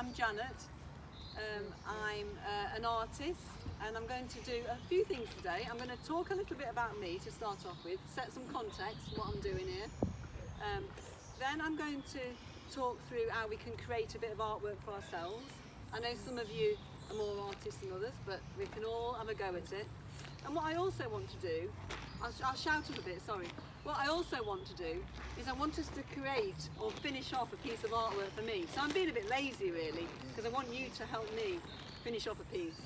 I'm Janet. I'm an artist, and I'm going to do a few things today. I'm going to talk a little bit about me to start off with, set some context what I'm doing here. Then I'm going to talk through how we can create a bit of artwork for ourselves. I know some of you are more artists than others, but we can all have a go at it. And what I also want to do, I'll shout up a bit, sorry. What I also want to do is I want us to create or finish off a piece of artwork for me. So I'm being a bit lazy really, because I want you to help me finish off a piece.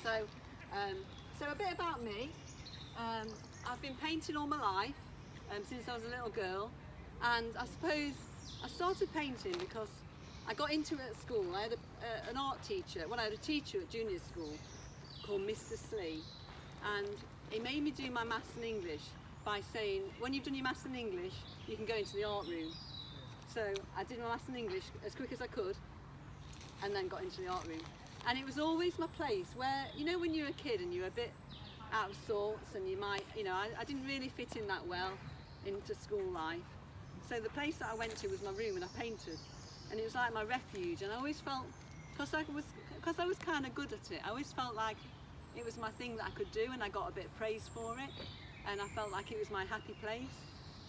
So, a bit about me. I've been painting all my life, since I was a little girl. And I suppose I started painting because I got into it at school. I had an art teacher, I had a teacher at junior school called Mr. Slee. And he made me do my maths and English by saying, when you've done your maths and English, you can go into the art room. So I did my maths and English as quick as I could, and then got into the art room. And it was always my place where, you know, when you're a kid and you're a bit out of sorts and you might, you know, I didn't really fit in that well into school life. So the place that I went to was my room, and I painted. And it was like my refuge, and I always felt, because I was kind of good at it, I always felt like it was my thing that I could do, and I got a bit of praise for it, and I felt like it was my happy place.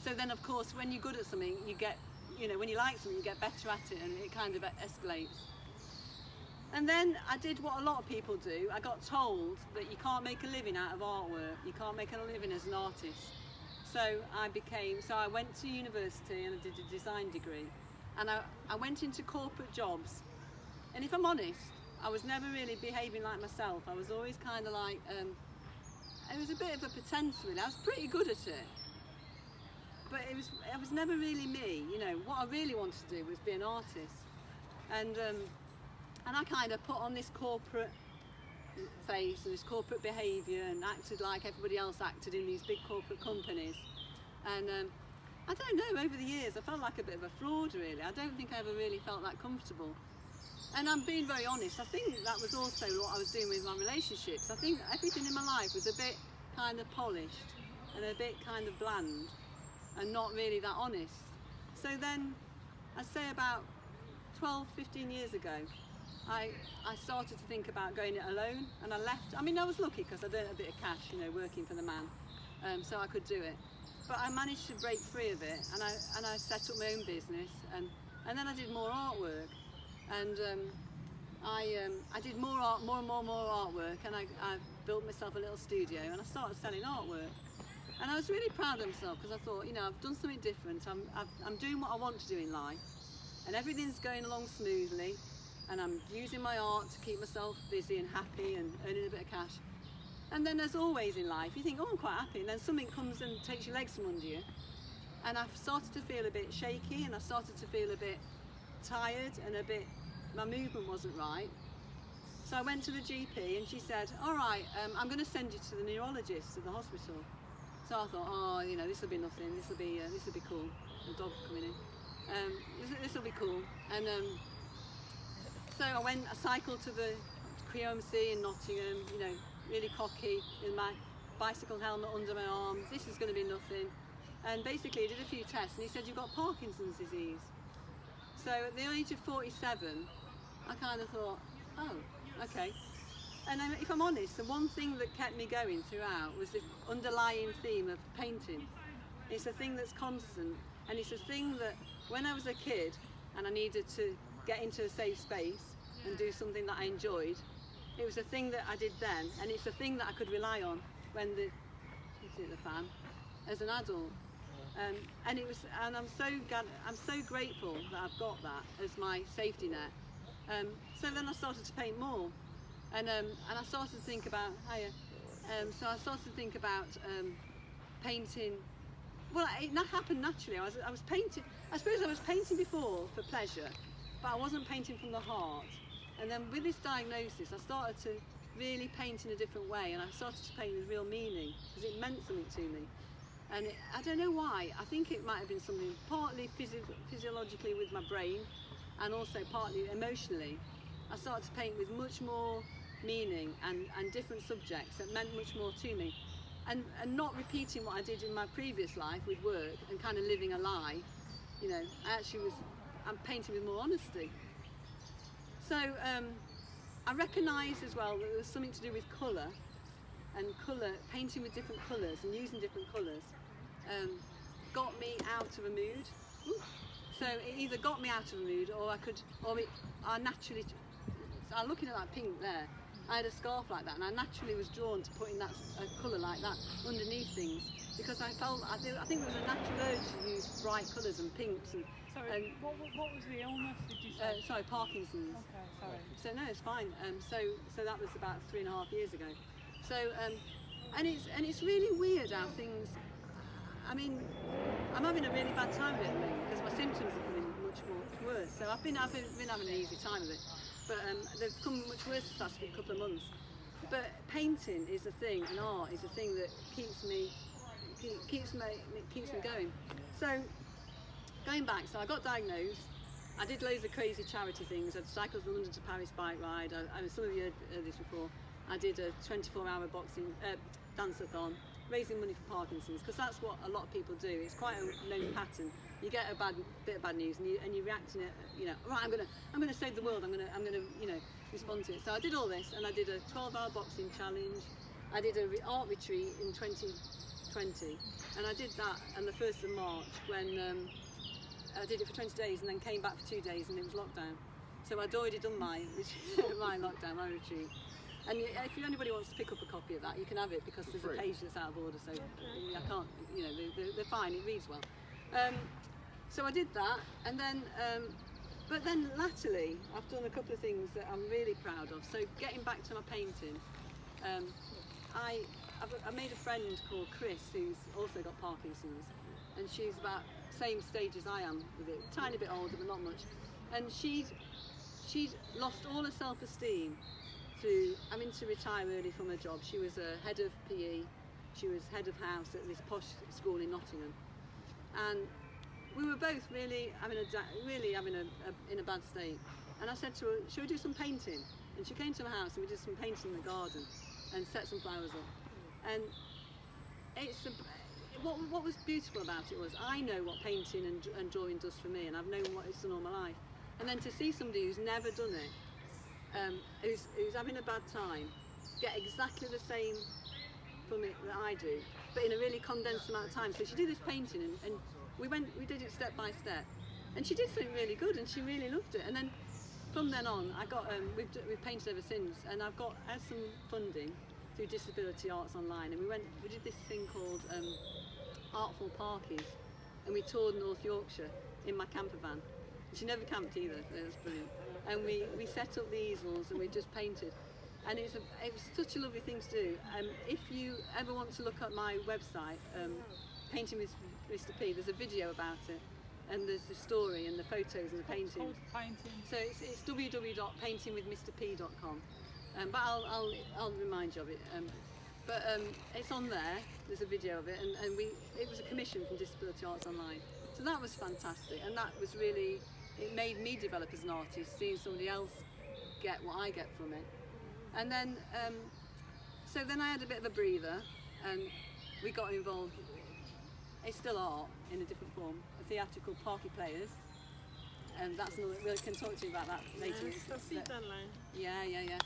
So then of course when you're good at something, you get, you know, when you like something you get better at it, and it kind of escalates. And then I did what a lot of people do. I got told that you can't make a living out of artwork, you can't make a living as an artist. So I went to university and I did a design degree, and I went into corporate jobs, and if I'm honest, I was never really behaving like myself. I was always kind of like, it was a bit of a pretense really. I was pretty good at it, but it was never really me. You know, what I really wanted to do was be an artist, and I kind of put on this corporate face and this corporate behaviour and acted like everybody else acted in these big corporate companies. And I don't know, over the years I felt like a bit of a fraud really. I don't think I ever really felt that comfortable. And I'm being very honest, I think that was also what I was doing with my relationships. I think everything in my life was a bit kind of polished and a bit kind of bland and not really that honest. So then, I'd say about 12, 15 years ago, I started to think about going it alone, and I left. I mean, I was lucky because I'd earned a bit of cash, you know, working for the man, so I could do it. But I managed to break free of it, and I set up my own business, and then I did more artwork. And I did more artwork, and I built myself a little studio, and I started selling artwork. And I was really proud of myself because I thought, you know, I've done something different. I'm doing what I want to do in life, and everything's going along smoothly, and I'm using my art to keep myself busy and happy and earning a bit of cash. And then, as always in life, you think, oh, I'm quite happy, and then something comes and takes your legs from under you. And I've started to feel a bit shaky, and I started to feel a bit tired and a bit, my movement wasn't right. So I went to the GP, and she said, all right, I'm going to send you to the neurologist at the hospital. So I thought, oh, you know, this will be nothing, this will be cool. The dog coming in. This will be cool. And so I cycled to the QMC in Nottingham, you know, really cocky with my bicycle helmet under my arms. This is going to be nothing. And basically I did a few tests, and he said, you've got Parkinson's disease. So at the age of 47, I kind of thought, oh, okay. And if I'm honest, the one thing that kept me going throughout was this underlying theme of painting. It's a thing that's constant, and it's a thing that when I was a kid and I needed to get into a safe space and do something that I enjoyed, it was a thing that I did then, and it's a thing that I could rely on when the fan as an adult. And I'm so grateful that I've got that as my safety net. So then I started to paint more, and I started to think about painting. Well, it happened naturally. I was painting. I suppose I was painting before for pleasure, but I wasn't painting from the heart. And then with this diagnosis, I started to really paint in a different way, and I started to paint with real meaning because it meant something to me. And I don't know why. I think it might have been something partly physiologically with my brain, and also partly emotionally. I started to paint with much more meaning and different subjects that meant much more to me. And not repeating what I did in my previous life with work and kind of living a lie. You know, I'm painting with more honesty. So I recognised as well that there was something to do with colour, and painting with different colours and using different colours got me out of a mood. So it either got me out of a mood, or I naturally. So I'm looking at that pink there. I had a scarf like that, and I naturally was drawn to putting that colour like that underneath things, because I think it was a natural urge to use bright colours and pinks. And sorry, what was the illness? Did you say? Sorry, Parkinson's. Okay, sorry. So no, it's fine. So that was about 3.5 years ago. So and it's really weird how things. I mean, I'm having a really bad time with it at the moment because my symptoms are becoming much more worse. So I've been having an easy time of it, but they've become much worse the last couple of months. But painting is a thing, and art is a thing that keeps me going. So going back, so I got diagnosed. I did loads of crazy charity things. I'd cycled from London to Paris bike ride. Some of you heard this before. I did a 24-hour boxing dance-a-thon, raising money for Parkinson's, because that's what a lot of people do. It's quite a known pattern. You get a bit of bad news, and you react in it. Right, I'm gonna save the world. I'm gonna respond to it. So I did all this, and I did a 12-hour boxing challenge. I did an art retreat in 2020, and I did that on the 1st of March when I did it for 20 days, and then came back for 2 days, and it was lockdown. So I'd already done my lockdown, my retreat. And if anybody wants to pick up a copy of that, you can have it, because there's a page that's out of order, so I can't, they're fine, it reads well. So I did that, and then, but then latterly, I've done a couple of things that I'm really proud of. So getting back to my painting, I made a friend called Chris, who's also got Parkinson's, and she's about the same stage as I am with it, tiny bit older, but not much. And she'd lost all her self-esteem through having to retire early from her job. She was a head of PE, she was head of house at this posh school in Nottingham, and we were both really having in a bad state. And I said to her, "Shall we do some painting?" And she came to my house, and we did some painting in the garden and set some flowers up. And what was beautiful about it was I know what painting and drawing does for me, and I've known what it's done all my life. And then to see somebody who's never done it, who's having a bad time, get exactly the same from it that I do, but in a really condensed amount of time. So she did this painting, and we did it step by step, and she did something really good, and she really loved it. And then from then on, I got we've painted ever since, and I've had some funding through Disability Arts Online, and we did this thing called Artful Parkies, and we toured North Yorkshire in my camper van. She never camped either. It was brilliant. And we set up the easels, and we just painted. And it was such a lovely thing to do. If you ever want to look at my website, Painting with Mr. P, there's a video about it, and there's the story and the photos and the paintings. So it's www.paintingwithmrp.com. But I'll remind you of it. But it's on there. There's a video of it, and it was a commission from Disability Arts Online. So that was fantastic, and that was really, it made me develop as an artist, seeing somebody else get what I get from it. And then, so then I had a bit of a breather, and we got involved. It's still art in a different form, a theatrical Parky Players, and that's another, we can talk to you about that later. Still see it online. Yeah.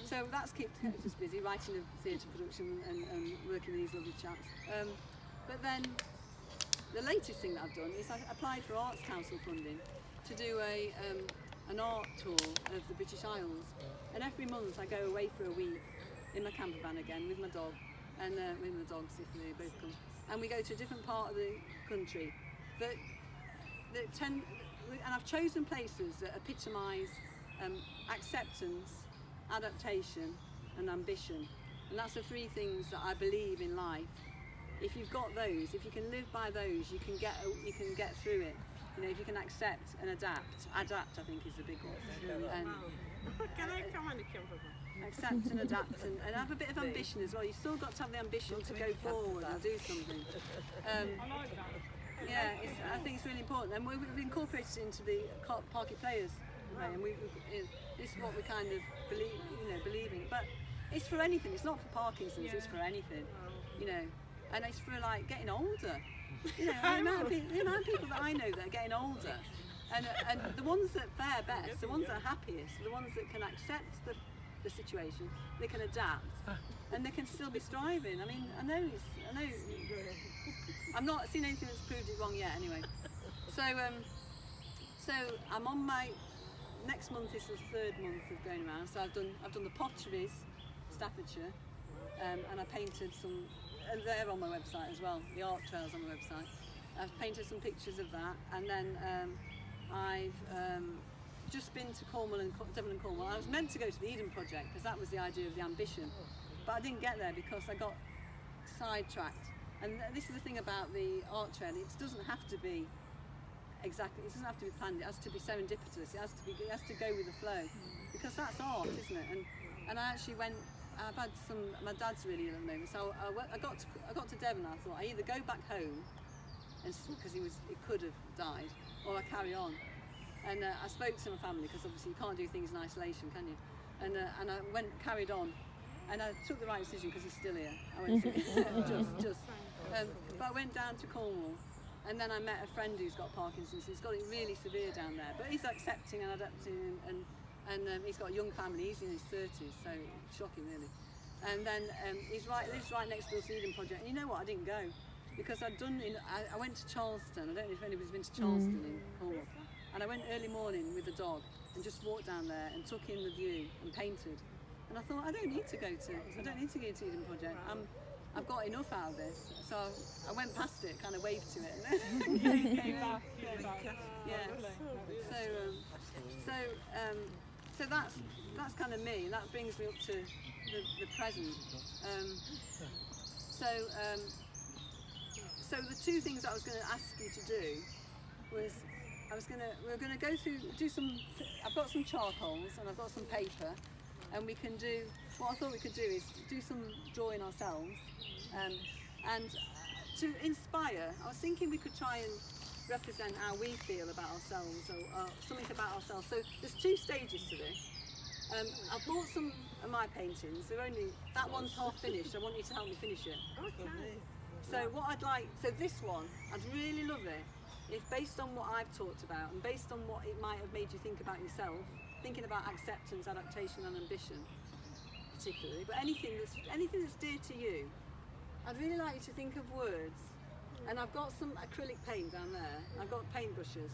So that's kept us busy, writing a theatre production and working with these lovely chaps. But then the latest thing that I've done is I applied for Arts Council funding to do an art tour of the British Isles, and every month I go away for a week in my camper van again with my dog, and with my dogs if they both come, and we go to a different part of the country that tend, and I've chosen places that epitomise acceptance, adaptation and ambition, and that's the three things that I believe in life. If you've got those, if you can live by those, you can get through it. If you can accept and adapt I think is the big one. Can I come on the camera? Accept and adapt and have a bit of ambition as well. You've still got to have the ambition to go forward and do something. I like that. Yeah, I think it's really important, and we've incorporated it into the Parky Players, and it's what we kind of believe in. But it's for anything. It's not for Parkinson's. It's for anything, and it's for like getting older. The amount of people that I know that are getting older, And the ones that fare best, the ones that are happiest, the ones that can accept the situation, they can adapt, and they can still be striving. I mean, I know I'm not seen anything that's proved it wrong yet. Anyway, so I'm on my next month is the third month of going around. So I've done the Potteries, Staffordshire, and I painted some. And they're on my website as well. The art trails on my website. I've painted some pictures of that, and then I've just been to Cornwall and Devon and Cornwall. I was meant to go to the Eden Project because that was the idea of the ambition, but I didn't get there because I got sidetracked. And this is the thing about the art trail: it doesn't have to be exactly. It doesn't have to be planned. It has to be serendipitous. It has to go with the flow, because that's art, isn't it? And I actually went. I've had some. My dad's really ill at the moment, so I got to Devon. And I thought I either go back home, because he could have died, or I carry on. And I spoke to my family, because obviously you can't do things in isolation, can you? And I carried on, and I took the right decision because he's still here. I went to, but I went down to Cornwall, and then I met a friend who's got Parkinson's. He's got it really severe down there, but he's accepting and adapting, and he's got a young family. He's in his 30s, so shocking really. And then lives right next door to the Eden Project. And you know what? I didn't go because I went to Charleston. I don't know if anybody's been to Charleston in Cornwall. And I went early morning with the dog and just walked down there and took in the view and painted. And I thought I don't need to go to the Eden Project. I've got enough out of this. So I went past it, kind of waved to it, and then came back. Yeah. So that's kind of me, and that brings me up to the present. So the two things I was going to ask you to do was we were going to go through, I've got some charcoals and I've got some paper, and what I thought we could do is do some drawing ourselves, and to inspire. I was thinking we could try and represent how we feel about ourselves, or something about ourselves. So there's two stages to this. I've bought some of my paintings. That one's half finished. I want you to help me finish it. Okay. So this one, I'd really love it if, based on what I've talked about and based on what it might have made you think about yourself, thinking about acceptance, adaptation and ambition particularly, but anything that's dear to you, I'd really like you to think of words. And I've got some acrylic paint down there, I've got paintbrushes,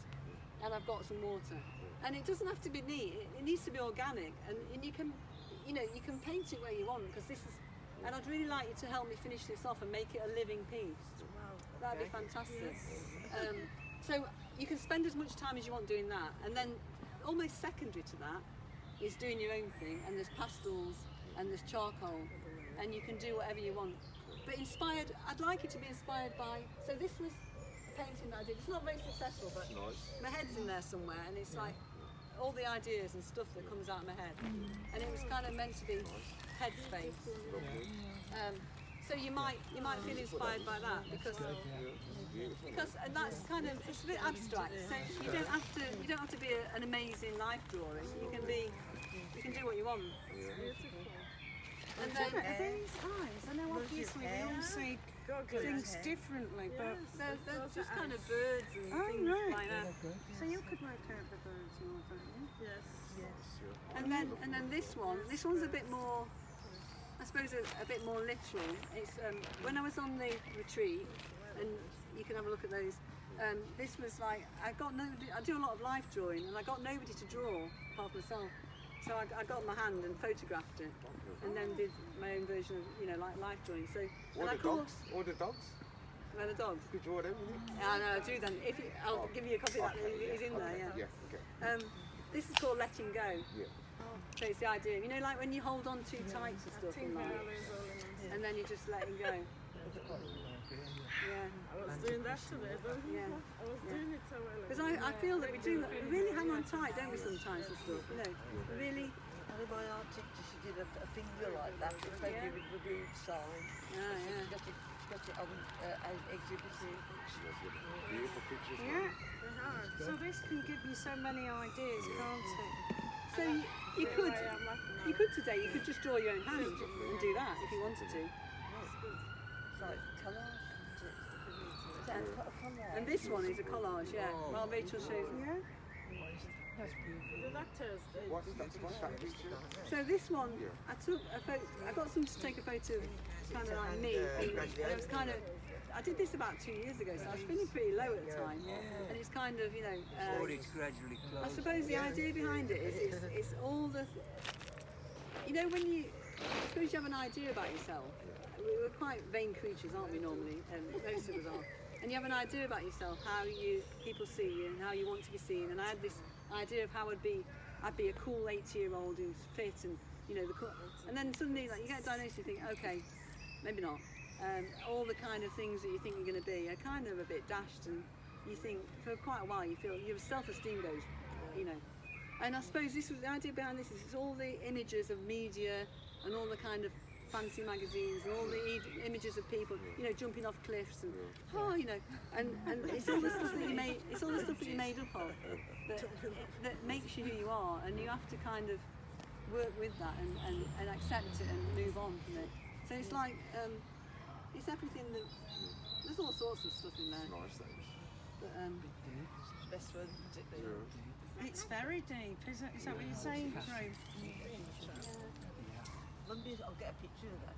and I've got some water. And it doesn't have to be neat, it needs to be organic, and you can paint it where you want, because and I'd really like you to help me finish this off and make it a living piece. Wow. That'd be fantastic. So you can spend as much time as you want doing that, and then almost secondary to that is doing your own thing, and there's pastels and there's charcoal, and you can do whatever you want. But I'd like it to be inspired by, so this was a painting that I did. It's not very successful, but my head's in there somewhere, and it's like all the ideas and stuff that comes out of my head. And it was kind of meant to be headspace. So you might feel inspired by that, because and that's kind of, it's a bit abstract. So you don't have to be an amazing life drawing. You can do what you want. And then are these eyes? I know obviously we all see things differently, but they're just kind of birds and things like that. so you could work out the birds and all that, yeah? Yes. And then this one's a bit more, I suppose, a bit more literal. It's when I was on the retreat, and you can have a look at those. This was like, I do a lot of life drawing, and I got nobody to draw apart from myself. So I got my hand and photographed it, and then did my own version of, like life drawing. So Or the dogs? Well, the dogs. You draw them? Yeah, no, I'll do them. I'll give you a copy of that. He's in there, yeah. Yes, okay. This is called letting go. Yeah. So it's the idea, like when you hold on too tight to stuff in life, and then you're just letting go. Yeah. I was doing that today, though. Yeah. I was doing it so well. Because I feel that we really hang on tight, don't we, sometimes, to stuff, We really... I think my art teacher, she did a finger like that, it's maybe with the root sign. Yeah. She got it on exhibiting. Beautiful pictures. Yeah. They are. So this can give you so many ideas, can't it? So you could today, you could just draw your own hand and do that if you wanted to. It's like collage, isn't it? Is that a collage? And this one is a collage, yeah. Well, Rachel shows. Yeah. Thursday. What's that picture? So this one, I took a photo. I got someone to take a photo of kind of like me. And it was kind of. I did this about 2 years ago, so I was feeling pretty low at the time. And it's kind of, you know. It's gradually I closed. suppose the idea behind it is it's all the. You know, when you. I suppose you have an idea about yourself. We're quite vain creatures, aren't we? Normally, most of us are. And you have an idea about yourself, how people see you, and how you want to be seen. And I had this idea of how I'd be a cool 80-year-old who's fit, and you know, and then suddenly, like, you get diagnosed, you think, okay, maybe not. All the kind of things that you think you're going to be are kind of a bit dashed, and you think for quite a while you feel your self-esteem goes, you know. And I suppose this was the idea behind this is it's all the images of media and all the kind of fancy magazines and all the images of people, you know, jumping off cliffs and you know, and it's all the stuff that you made. It's all the stuff that you made up of that makes you who you are, and you have to kind of work with that and accept it and move on from it. So it's like it's everything that there's all sorts of stuff in there. Nice, thanks. But, Best one, isn't it? Yeah. It's very deep, is that what you're saying, Drew? Monday, I'll get a picture of that.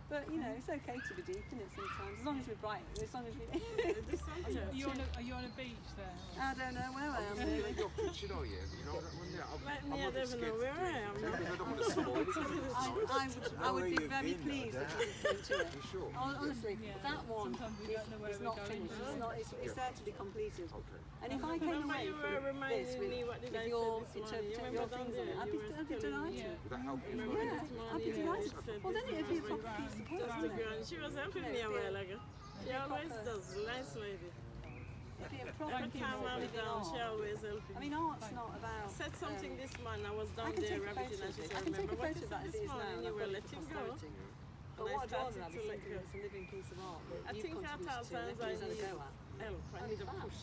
But you know, it's okay to be deep in it sometimes, as long as we're bright, as long as we. Are you on a beach there? I don't know where I am You really. got picture, don't you? You know that one there? Like I'm me, I a bit don't even scared know to where do I it. am. Because I don't want to spoil it. I would be very pleased if you listened to it. You sure? Honestly, that one Sometimes we don't know where is we're not going. finished. It's not. It's there to be completed. Okay. And if I came Remember away you were from this reminding me what did I with say your this morning? You interpretation, remember your down things on there? it, I'd You be were telling me. delighted. Would that help you? Remember Yeah, this morning? I'd be delighted. You said Well, then this it'd be a morning. proper piece of work, Just the wouldn't it? ground. She was helping me a while ago. She always does. Nice lady. It'd be a proper Every piece time of I'm living down, she art. always helps I me. mean, art's not about. Said something this morning. I was I down can there take a rabbiting photo and of she it. said, I can take a remember what photo you of that said as it this is now, morning? and You I've were got it for letting go. posterity. But And I what I'd rather started have to is let something go. that's a living piece of art that I you've think at all contributed to, times and I everybody's had a need go at. help. I need a push.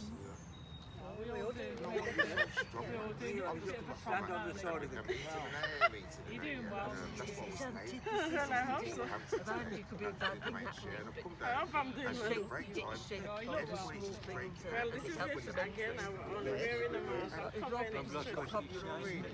We all do. No, I'm do. I'm looking for Stand on the side of the You're doing well. That's what I'm saying. Well, I hope so. You could be a bad To make sure, and I've come I down. hope I'm doing And well. it's break time. Everybody's break. Well, this is it again. I'm only wearing a mask. I'm covering it. I've lost concentration.